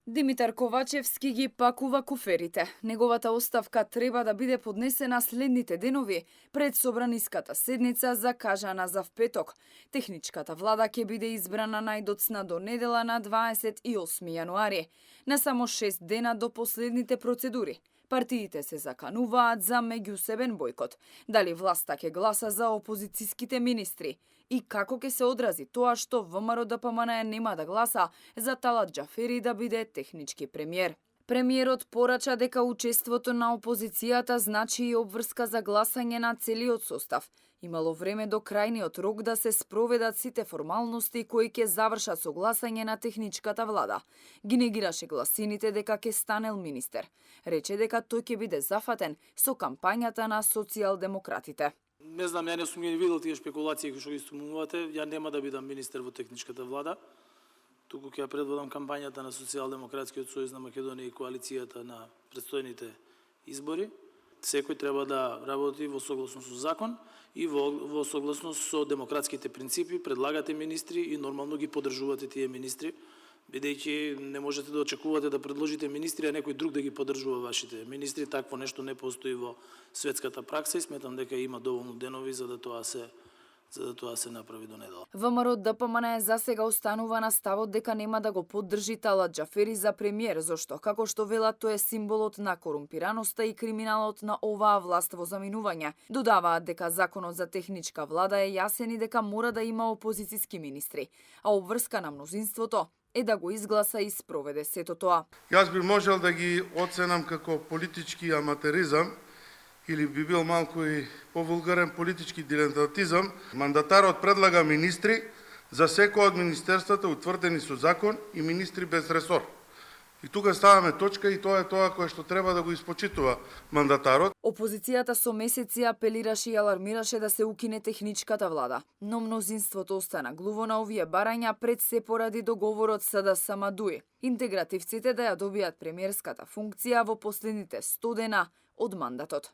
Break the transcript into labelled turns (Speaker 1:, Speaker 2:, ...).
Speaker 1: Димитар Ковачевски ги пакува куферите. Неговата оставка треба да биде поднесена следните денови пред собраниската седница закажана за впеток. Техничката влада ќе биде избрана најдоцна до недела на 28 јануари, на само 6 дена до последните процедури. Партиите се закануваат за меѓусебен бојкот. Дали власта ќе гласа за опозицијските министри? И како ќе се одрази тоа што ВМРО ДПМН нема да гласа за Талат Џафери да биде технички премиер? Премиерот порача дека учеството на опозицијата значи и обврска за гласање на целиот состав. Имало време до крајниот рок да се спроведат сите формалности кои ќе завршат со гласање на техничката влада. Ги негираше гласините дека ќе станел министер. Рече дека тој ќе биде зафатен со кампањата на социјалдемократите.
Speaker 2: Не знам, ја не сум ги видел тие шпекулации кои што ги спомнувате. Ја нема да бидам министер во техничката влада. Туку ќе ја предводам кампањата на Социјалдемократскиот сојуз на Македонија и коалицијата на предстојните избори. Секој треба да работи во согласност со закон и во согласност со демократските принципи. Предлагате министри и нормално ги поддржувате тие министри, бидејќи не можете да очекувате да предложите министри, а некој друг да ги поддржува вашите министри. Такво нешто не постои во светската пракса и сметам дека има доволно денови за да тоа се направи до недела.
Speaker 1: ВМРО ДПМН засега останува на ставот дека нема да го поддржи Талат Џафери за премиер, зашто, како што велат, тој е символот на корумпираноста и криминалот на оваа власт во заминување. Додаваат дека законот за техничка влада е јасен и дека мора да има опозицијски министри, а обврска на мнозинството е да го изгласа и спроведе сето тоа.
Speaker 3: Јас би можел да ги оценам како политички аматеризам или би бил малку и повулгарен политички дилетантизам. Мандатарот предлага министри за секој од министерствата утврдени со закон и министри без ресор. И тука ставаме точка и тоа е тоа кое што треба да го испочитува мандатарот.
Speaker 1: Опозицијата со месеци апелираше и алармираше да се укине техничката влада, но мнозинството остана глуво на овие барања пред се поради договорот СДСМ-ДУИ. Интегративците да ја добијат премиерската функција во последните 100 дена од мандатот.